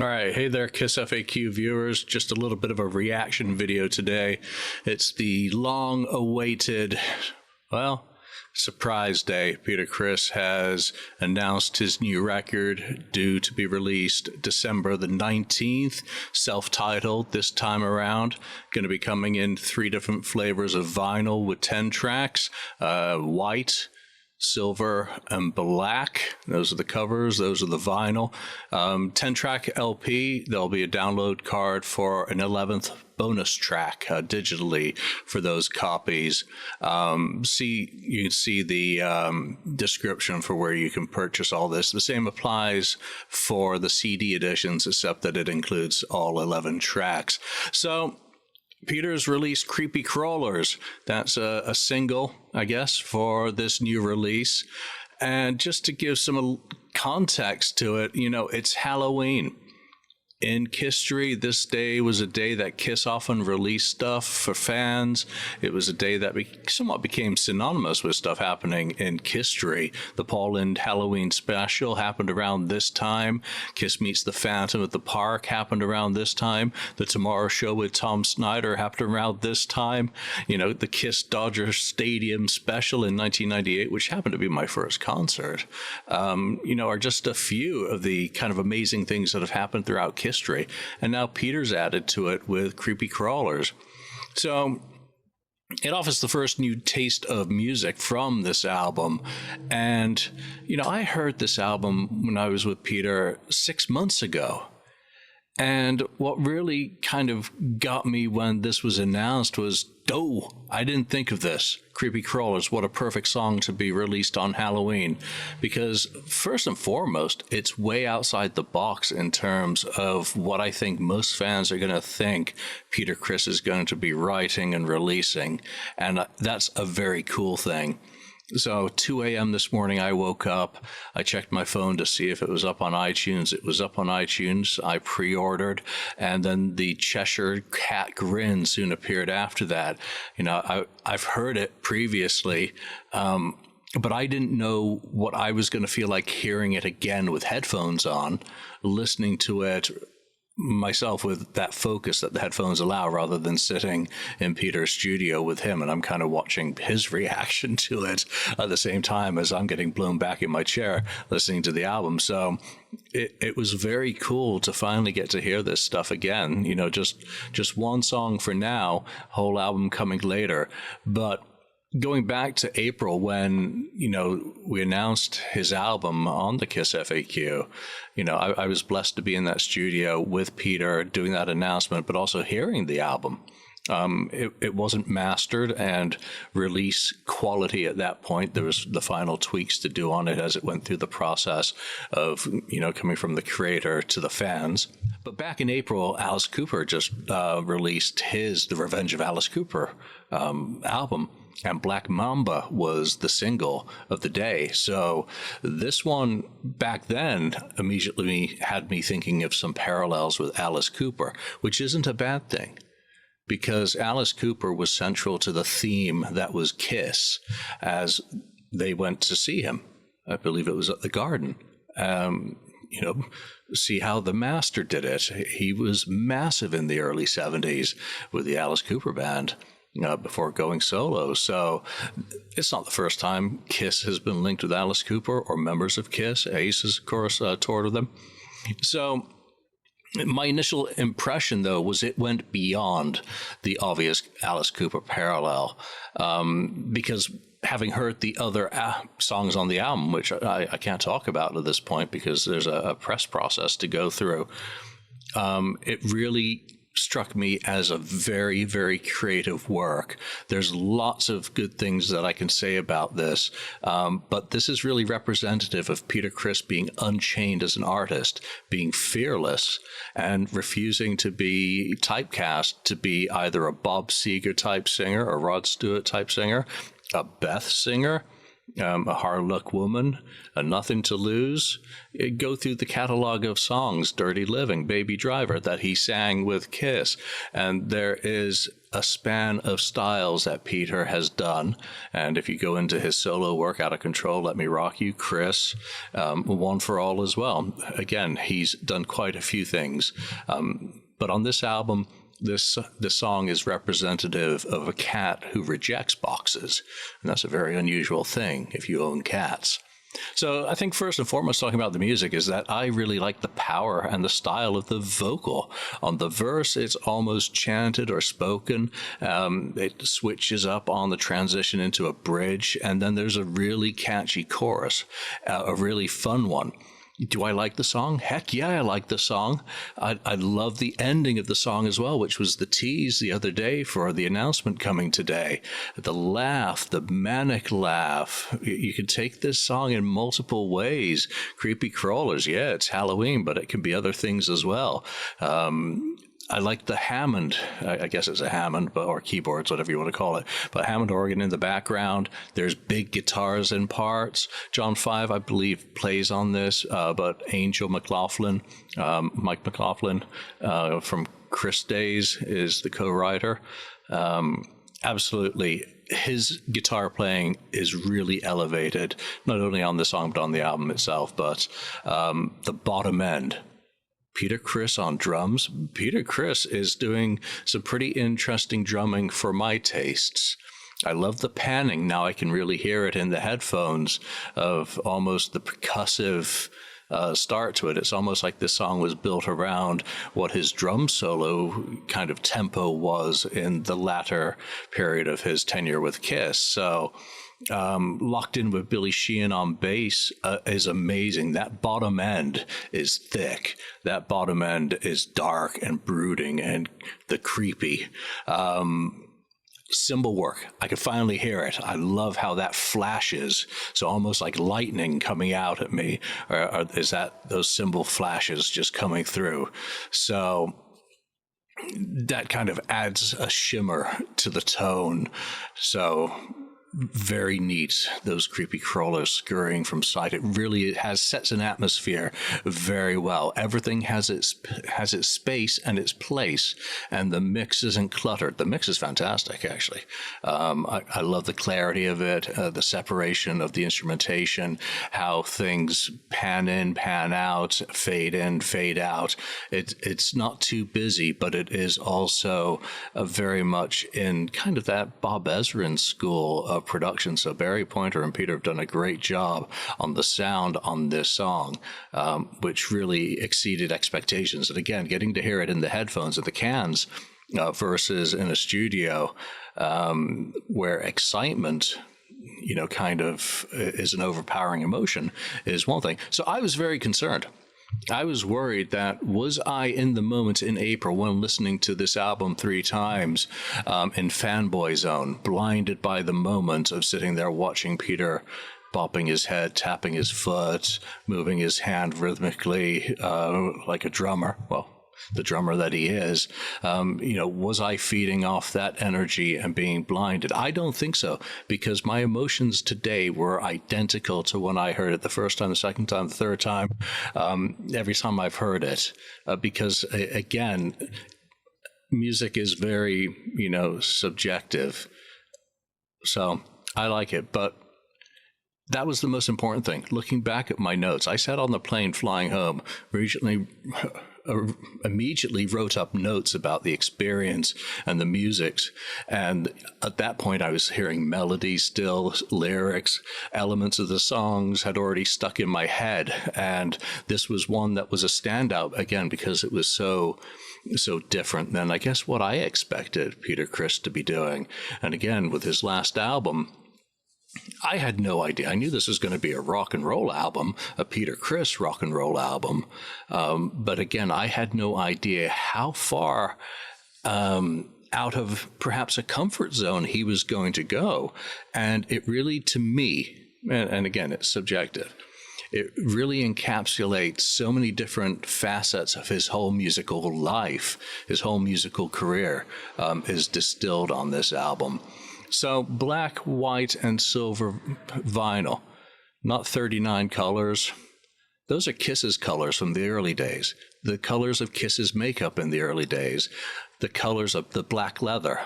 All right. Hey there, Kiss FAQ viewers. Just a little bit of a reaction video today. It's the long awaited, well, surprise day. Peter Criss has announced his new record due to be released December the 19th, self-titled this time around. Going to be coming in 3 different flavors of vinyl with 10 tracks, white, silver, and black. Those are the covers. Those are the vinyl. 10-track LP. There'll be a download card for an 11th bonus track digitally for those copies. You can see the description for where you can purchase all this. The same applies for the CD editions, except that it includes all 11 tracks. So Peter's released Creepy Crawlers. That's a single, I guess, for this new release. And just to give some context to it, it's Halloween. In history, this day was a day that Kiss often released stuff for fans. It was a day that somewhat became synonymous with stuff happening in history. The Paul Lynde Halloween special happened around this time. Kiss Meets the Phantom at the Park happened around this time. The Tomorrow Show with Tom Snyder happened around this time. The Kiss Dodger Stadium special in 1998, which happened to be my first concert, are just a few of the kind of amazing things that have happened throughout history. And now Peter's added to it with Creepy Crawlers. So it offers the first new taste of music from this album. And, I heard this album when I was with Peter 6 months ago. And what really kind of got me when this was announced was, I didn't think of this. Creepy Crawlers, what a perfect song to be released on Halloween. Because first and foremost, it's way outside the box in terms of what I think most fans are going to think Peter Criss is going to be writing and releasing. And that's a very cool thing. So 2 a.m. this morning, I woke up. I checked my phone to see if it was up on iTunes. It was up on iTunes. I pre-ordered, and then the Cheshire Cat grin soon appeared after that. I've heard it previously, but I didn't know what I was going to feel like hearing it again with headphones on, listening to it myself with that focus that the headphones allow, rather than sitting in Peter's studio with him, and I'm kind of watching his reaction to it at the same time as I'm getting blown back in my chair listening to the album. So it was very cool to finally get to hear this stuff again. Just one song for now, whole album coming later. But going back to April when, we announced his album on the Kiss FAQ, I was blessed to be in that studio with Peter doing that announcement, but also hearing the album. It wasn't mastered and release quality at that point. There was the final tweaks to do on it as it went through the process of, coming from the creator to the fans. But back in April, Alice Cooper just released The Revenge of Alice Cooper album. And Black Mamba was the single of the day. So this one back then immediately had me thinking of some parallels with Alice Cooper, which isn't a bad thing, because Alice Cooper was central to the theme that was Kiss as they went to see him. I believe it was at the Garden. See how the Master did it. He was massive in the early 70s with the Alice Cooper Band. Before going solo. So it's not the first time Kiss has been linked with Alice Cooper or members of Kiss. Ace has, of course, toured with them. So my initial impression, though, was it went beyond the obvious Alice Cooper parallel, because having heard the other songs on the album, which I can't talk about at this point because there's a press process to go through, it really struck me as a very, very creative work. There's lots of good things that I can say about this, but this is really representative of Peter Criss being unchained as an artist, being fearless, and refusing to be typecast to be either a Bob Seger type singer, a Rod Stewart type singer, a Beth singer. A Hard Luck Woman, A Nothing to Lose. Go through the catalog of songs, Dirty Living, Baby Driver, that he sang with Kiss. And there is a span of styles that Peter has done. And if you go into his solo work, Out of Control, Let Me Rock You, Criss, One for All as well. Again, he's done quite a few things. But on this album, this song is representative of a cat who rejects boxes. And that's a very unusual thing if you own cats. So I think first and foremost, talking about the music, is that I really like the power and the style of the vocal. On the verse, it's almost chanted or spoken. It switches up on the transition into a bridge. And then there's a really catchy chorus, a really fun one. Do I like the song? Heck yeah, I like the song. I love the ending of the song as well, which was the tease the other day for the announcement coming today. The laugh, the manic laugh. You can take this song in multiple ways. Creepy Crawlers, yeah, it's Halloween, but it can be other things as well. I like the Hammond, I guess it's a Hammond, or keyboards, whatever you want to call it, but Hammond organ in the background. There's big guitars in parts. John Five, I believe, plays on this, but Angel McLaughlin, Mike McLaughlin from Criss Days is the co-writer. Absolutely. His guitar playing is really elevated, not only on the song, but on the album itself, but the bottom end. Peter Criss on drums. Peter Criss is doing some pretty interesting drumming for my tastes. I love the panning. Now I can really hear it in the headphones of almost the percussive start to it. It's almost like this song was built around what his drum solo kind of tempo was in the latter period of his tenure with Kiss. So Locked In with Billy Sheehan on bass is amazing. That bottom end is thick. That bottom end is dark and brooding and the creepy. Cymbal work, I could finally hear it. I love how that flashes. So almost like lightning coming out at me, or is that those cymbal flashes just coming through? So that kind of adds a shimmer to the tone. So very neat, those creepy crawlers scurrying from sight. It really sets an atmosphere very well. Everything has its space and its place, and the mix isn't cluttered. The mix is fantastic, actually. I love the clarity of it, the separation of the instrumentation, how things pan in, pan out, fade in, fade out. It's not too busy, but it is also very much in kind of that Bob Ezrin school of production. So Barry Pointer and Peter have done a great job on the sound on this song, which really exceeded expectations. And again, getting to hear it in the headphones and the cans versus in a studio where excitement, kind of is an overpowering emotion is one thing. So I was very concerned. I was worried that, was I in the moment in April when listening to this album 3 times in fanboy zone, blinded by the moment of sitting there watching Peter bopping his head, tapping his foot, moving his hand rhythmically like a drummer. Well, the drummer that he is, was I feeding off that energy and being blinded? I don't think so, because my emotions today were identical to when I heard it the first time, the second time, the third time, every time I've heard it, because again, music is very, subjective. So I like it, but that was the most important thing. Looking back at my notes, I sat on the plane flying home, immediately wrote up notes about the experience and the musics. And at that point, I was hearing melodies still, lyrics, elements of the songs had already stuck in my head. And this was one that was a standout, again, because it was so different than, I guess, what I expected Peter Criss to be doing. And again, with his last album, I had no idea. I knew this was going to be a rock and roll album, a Peter Criss rock and roll album. But again, I had no idea how far out of perhaps a comfort zone he was going to go. And it really, to me, and again, it's subjective, it really encapsulates so many different facets of his whole musical life. His whole musical career is distilled on this album. So black, white, and silver vinyl, not 39 colors. Those are Kiss's colors from the early days. The colors of Kiss's makeup in the early days. The colors of the black leather,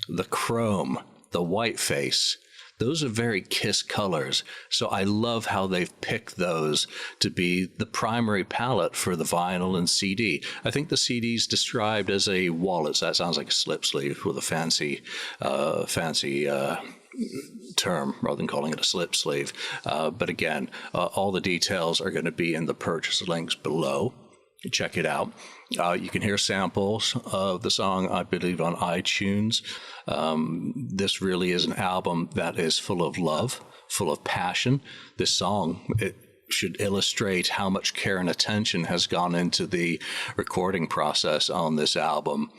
the chrome, the white face. Those are very Kiss colors. So I love how they've picked those to be the primary palette for the vinyl and CD. I think the CD is described as a wallet. That sounds like a slip sleeve with a fancy term rather than calling it a slip sleeve. But again, all the details are going to be in the purchase links below. Check it out. You can hear samples of the song, I believe, on iTunes. This really is an album that is full of love, full of passion. This song, it should illustrate how much care and attention has gone into the recording process on this album.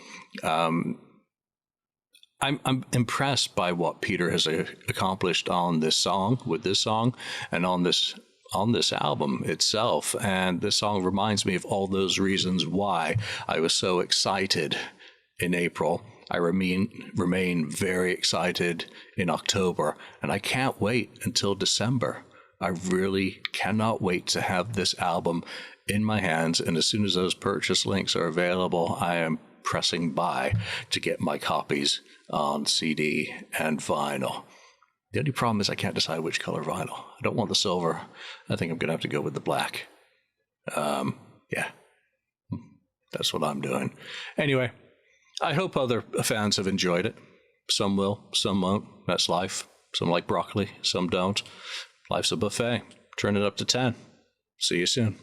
I'm impressed by what Peter has accomplished on this song, with this song, and on this album itself. And this song reminds me of all those reasons why I was so excited in April. I remain very excited in October, and I can't wait until December. I really cannot wait to have this album in my hands, and as soon as those purchase links are available, I am pressing buy to get my copies on CD and vinyl. The only problem is I can't decide which color vinyl. I don't want the silver. I think I'm going to have to go with the black. Yeah, that's what I'm doing. Anyway, I hope other fans have enjoyed it. Some will, some won't. That's life. Some like broccoli, some don't. Life's a buffet. Turn it up to 10. See you soon.